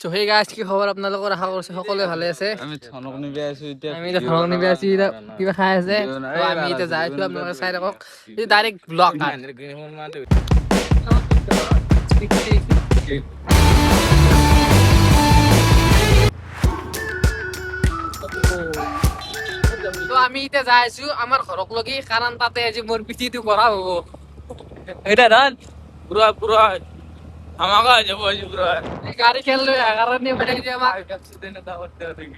তো সেই গাইজ কি খবৰ আপোনালোকৰ আশা কৰিছো সকলোৱে ভালে আছে আমি ধনক নিবে আছো এতিয়া কিবা খাই আছে তো আমি এতিয়া যাই আছো আপোনালোকে চাই থাকক এই ডাইৰেক্ট ব্লগ তো আমি এতিয়া যাই আছো আমাৰ ঘৰক লগি কাৰণ তাতে আজি মোৰ পিঠিটো কৰা হ'ব এটা ধান পুৰা পুৰা আমাকে যাব আজি পুরা গাড়ি খেললো কারণে বেটে যে আমার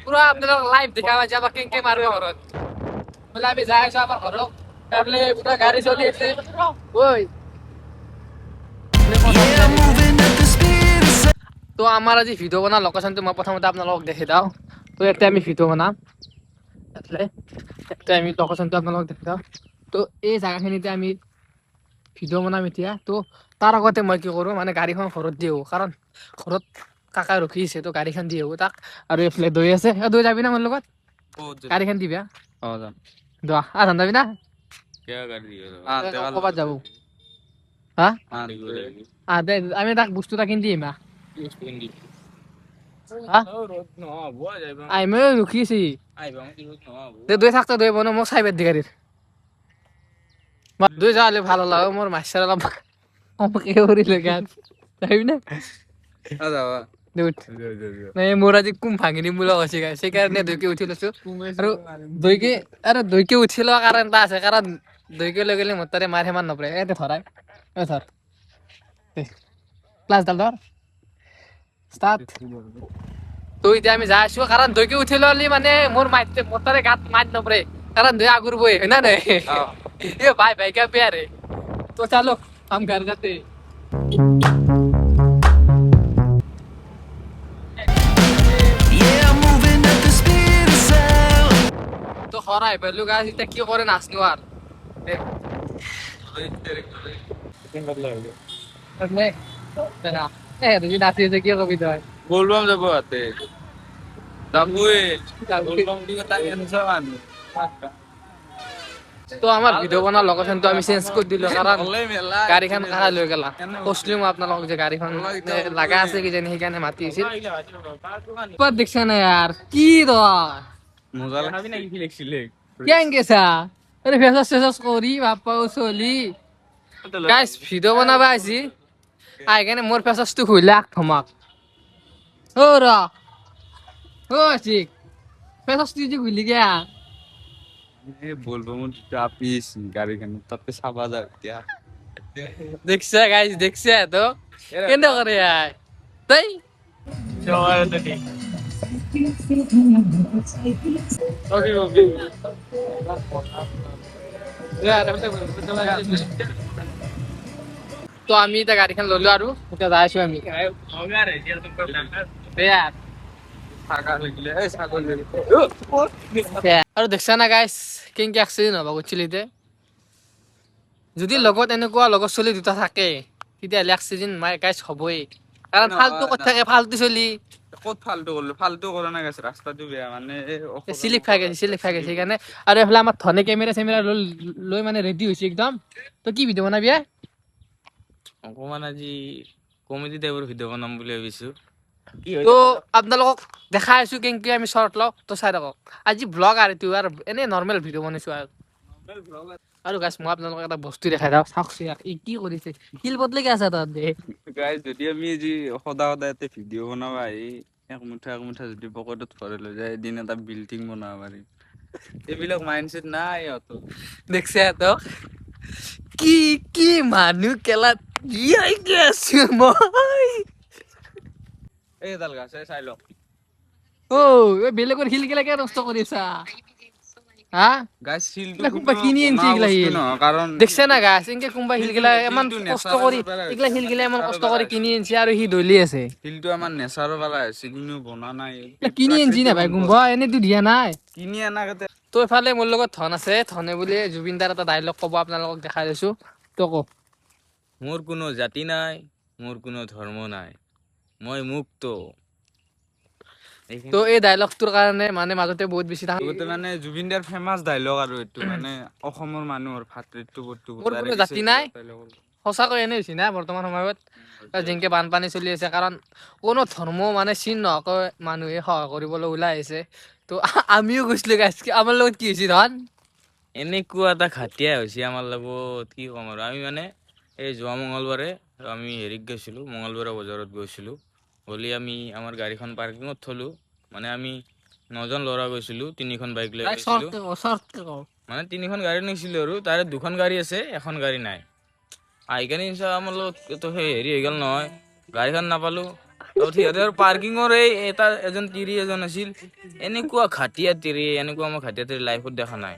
পুরা আপনারা লাইভ দেখাবা যাবা কেঙ্কে মারবে ঘরত বলে আমি যাই আছো আমার ঘর তাহলে পুরা গাড়ি চলে এসে ওই তো আমার আজি ভিডিও বনা লোকেশনটো মই প্রথমতে আপোনালোকক দেখি দাও তো এটা আমি ভিডিও বনাম তাহলে একটা আমি লোকেশনটো আপোনালোকক দেখি দাও তো এই জায়গাখিনিতে আমি ভিডিও বনাম এতিয়া তো তাৰ আগতে মই কি কৰোঁ মানে গাড়ীখন ঘৰত দিওঁ কাৰণ ঘৰত কাকা ৰখিছে তো গাড়ীখন দি আহোঁ তাক আৰু এইফালে দৈ আছে দৈ যাবি না মোৰ লগত গাড়ীখন দিবি দোৱা আধান যাবি না ক'ৰবাত যাব হা দে আমি তাক বস্তু এটা কিনি দিম মই ৰখিছি দে দৈ থাকতে দৈ বনো মোক চাই বেদ দি গাড়ীৰ দৈ যাওয়ালে ভালো লাগে মোর মাস্টার অলপ আমাকে উড়িলে গান যাবি না মোর আজি কুম ভাঙিনি মূলক আছে গাই সেই কারণে দৈকে উঠি লৈছো আৰু দৈকে উঠি লোৱা কাৰণ এটা আছে কাৰণ দৈকে লৈ গ'লে মোৰ তাৰে মাৰ সিমান নপৰে এতে ধৰাই ধৰ ক্লাছ ডাল ধৰ ষ্টাৰ্ট তো এতিয়া আমি যাই আছো কাৰণ দৈকে উঠি ল'লি মানে মোৰ তাৰে গাত মাত নপৰে कारण दो आगुर बोए है ना नहीं ये भाई भाई क्या प्यार है तो चलो हम घर जाते तो खरा है पहलू गाइस इतना क्यों करे नाचने वार नहीं ना तो ये नाचने से क्यों कभी तो है बोलबम जब आते दामुए बोलबम दी का ताकि इंसान তো আমার ভিডিও বনার লোকেশনটো আমি চেঞ্জ কৰি দিলো কাৰণ গাড়ীখন কাঢ়া লৈ গেলা কৈছিলো মই আপোনালোকক যে গাড়ীখন লাগা আছে কিজানি সেইকাৰণে মাতি আছিল ক'ত দেখছা না यार কি মজা লাগবি না কি লিখছিলে কেন গেছা আরে ফেসাস ফেসাস করি বাপ্পা ও চলি গাইস ভিডিও বনাবা আজি আইকানে মোর ফেসাসটো খুইলা থমাক ও রা ও ঠিক ফেসাসটো যে খুইলি গিয়া বলবো চাপিস গাড়ি কেন তাতে সাবা যায় এতিয়া দেখছে গাইস দেখছে তো কেন করে আয় তাই জয় তো ঠিক ওকে ওকে তো আমি এটা গাড়ীখন ললো আৰু এতিয়া যাই আছো আমি আৰু দেখছা না গাইস কেনকে এক্সিডেন্ট হবা গৈছিলিতে যদি লগত এনেকুৱা লগত চলি দুটা থাকে তেতিয়াহ'লে এক্সিডেন্ট মাই গাইস হ'বই কাৰণ ফালতু কথা থাকে ফালতু চলি ক'ত ফালতু কৰিলো ফালতু কৰা না গাইস ৰাস্তাটো বেয়া মানে স্লিপ খাই গৈছে সেইকাৰণে আৰু এফালে আমাৰ ধনে কেমেৰা লৈ মানে ৰেডি হৈছে একদম তো কি ভিডিঅ' বনাবি অকমান আজি কমেডি টাইপৰ ভিডিঅ' বনাম বুলি ভাবিছো তো আপোনালোকক দেখাই আছো কেনকে আমি শৰ্ট লওঁ তো চাই থাকক আজি ব্লগ আৰু এইটো আৰু এনে নৰ্মেল ভিডিঅ' বনাইছো আৰু গাইস মই আপোনালোকক এটা বস্তু দেখাই দাও চাওকচোন ই কি কৰিছে শিল বদলে কি আছে তাত গাইস যদি আমি আজি সদায় এটা ভিডিঅ' বনাবা এক মুঠা যদি পকেটত ভৰাই লৈ যায় এদিন এটা বিল্ডিং বনাব পাৰি এইবিলাক মাইণ্ডছেট নাই ইহঁতৰ দেখছে তো কি কি মানুহ কেলা ইয়াই কি আছো মই এই দাল গাছ চাই ল ও এই বেলেগৰ হিল গিলা কে নষ্ট কৰিছা হা গাছ হিল কোনবা কিনি আনছি গিলা হিল কাৰণ দেখছ না গাছ ইনকে কোনবা হিল গিলা ইমান কষ্ট কৰি ইগলা হিল গিলা ইমান কষ্ট কৰি কিনি আনছি আৰু হি দলি আছে হিলটো আমাৰ নেচাৰৰ বালা আছে কিনো বনা নাই কিনি আনছি না ভাই কোনবা এনে তো দিয়া নাই কিনি আনা গতে তো এফালে মোৰ লগত ধন আছে ধনে বুলি জুবিন দাৰ এটা ডায়লগ ক'ব আপোনালোকক দেখাই দিছো তো ক মোৰ কোনো জাতি নাই মোৰ কোনো ধৰ্ম নাই মই মুক্ত তো এই ডায়লগটোৰ কাৰণে মানে মাজতে বহুত বেছি মানে জুবিন দাৰ ফেমাস ডায়লগ আৰু এটো মানে অসমৰ মানুহৰ ভাতৃত্ববোধটো মোৰ কোনো জাতি নাই সঁচাকৈ এনে হৈছে না বৰ্তমান সময়ত যেনেকৈ বানপানী চলি আছে কাৰণ কোনো ধৰ্ম মানে চিন নোহোৱাকৈ মানুহে সহায় কৰিবলৈ ওলাই আহিছে তো আমিও গৈছিলোঁ গাইছ আমাৰ লগত কি হৈছে ধন এনেকুৱা এটা ঘাটিয়া হৈছে আমাৰ লগত কি ক'ম আৰু আমি মানে এই যোৱা মঙলবাৰে আমি হেৰিত গৈছিলোঁ মঙলবাৰে বজাৰত গৈছিলোঁ গ'লে আমি আমাৰ গাড়ীখন পাৰ্কিঙত থলোঁ মানে আমি 9জন ল'ৰা গৈছিলোঁ 3খন বাইক লৈ গৈছিলোঁ মানে 3খন গাড়ী নিছিলোঁ আৰু তাৰে 2খন গাড়ী আছে এখন গাড়ী নাই আহিকেনে আমাৰ লগত তো সেই হেৰি হৈ গ'ল নহয় গাড়ীখন নাপালোঁ সিহঁতে আৰু পাৰ্কিঙৰ এই এটা এজন তিৰি এজন আছিল এনেকুৱা ঘাটিয়া তিৰি এনেকুৱা মই ঘাটিয়া তিৰি লাইফত দেখা নাই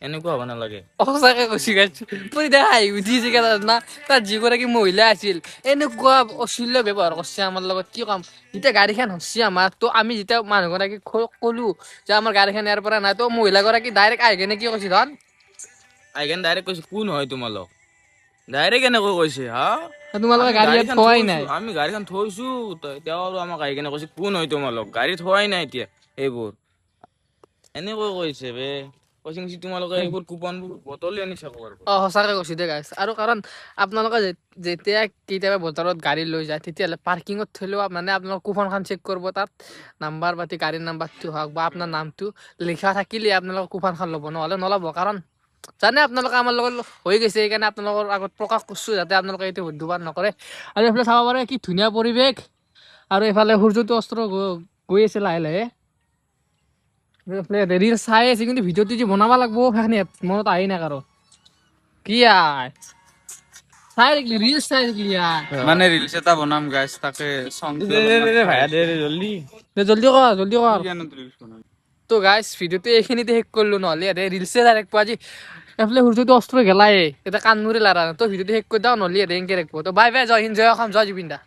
এনেকুৱা হ'ব নালাগে সঁচাকৈ কৈছোঁ গাইছ মই এতিয়া হাঁহি উঠিছে না তাত যিগৰাকী মহিলা আছিল এনেকুৱা অশ্লীল ব্যৱহাৰ কৰিছে আমাৰ লগত কি ক'ম যেতিয়া গাড়ীখন হৈছে আমাৰ তো আমি যেতিয়া মানুহগৰাকীক ক'লোঁ যে আমাৰ গাড়ীখন ইয়াৰ পৰা নাই তো মহিলাগৰাকী ডাইৰেক্ট আহি কেনে কি কৈছে ধন আহিকেনে ডাইৰেক্ট কৈছে কোন হয় তোমালোক ডাইৰেক্ট এনেকৈ কৈছে হা তোমালোকে গাড়ী ইয়াত থোৱাই নাই আমি গাড়ীখন থৈছোঁ তেওঁ আৰু আমাক আহি কেনে কৈছে কোন হয় তোমালোক গাড়ী থোৱাই নাই এতিয়া এইবোৰ এনেকৈ কৈছে বে কৈছে তোমালোকে এইবোৰ কুপনবোৰ বটলি আনি চাব আৰু সঁচাকৈ কৈছোঁ দে গাইছ আৰু কাৰণ আপোনালোকে যেতিয়া কেতিয়াবা বজাৰত গাড়ী লৈ যায় তেতিয়াহ'লে পাৰ্কিঙত থ'লেও মানে আপোনালোকৰ কুপনখন চেক কৰিব তাত নাম্বাৰ পাতি গাড়ীৰ নাম্বাৰটো হওক বা আপোনাৰ নামটো লিখা থাকিলে আপোনালোকৰ কুপনখন ল'ব নহ'লে নল'ব কাৰণ জানে আপোনালোকে আমাৰ লগত হৈ গৈছে সেইকাৰণে আপোনালোকৰ আগত প্ৰকাশ কৰিছোঁ যাতে আপোনালোকে এইটো দুবাৰ নকৰে আৰু এইফালে চাব পাৰে কি ধুনীয়া পৰিৱেশ আৰু এইফালে সূৰ্যটো অস্ত্ৰ গৈ আছে লাহে লাহে ৰিল চাই আছে কিন্তু ভিডিঅ'টো যে বনাব লাগিব সেইখিনি মনত আহি নাই কাৰো কি চাই থাকিলি ৰিল চাই থাকিলি মানে ৰিলছ এটা বনাম গাইছ তাকে সং জলদি কৰ তো গাইছ ভিডিঅ'টো এইখিনিতে শেষ কৰিলোঁ নহ'লে ৰিলছে ডাইৰেক্ট পোৱা আজি এইফালে সূৰ্যটো অস্ত্ৰ গেলাই এতিয়া কাণমুৰি লাৰা তো ভিডিঅ'টো শেষ কৰি দিওঁ নহ'লে এনেকৈ ৰাখিব তো বাই বাই জয় হিন্দ জয় অসম জয় জুবিন দা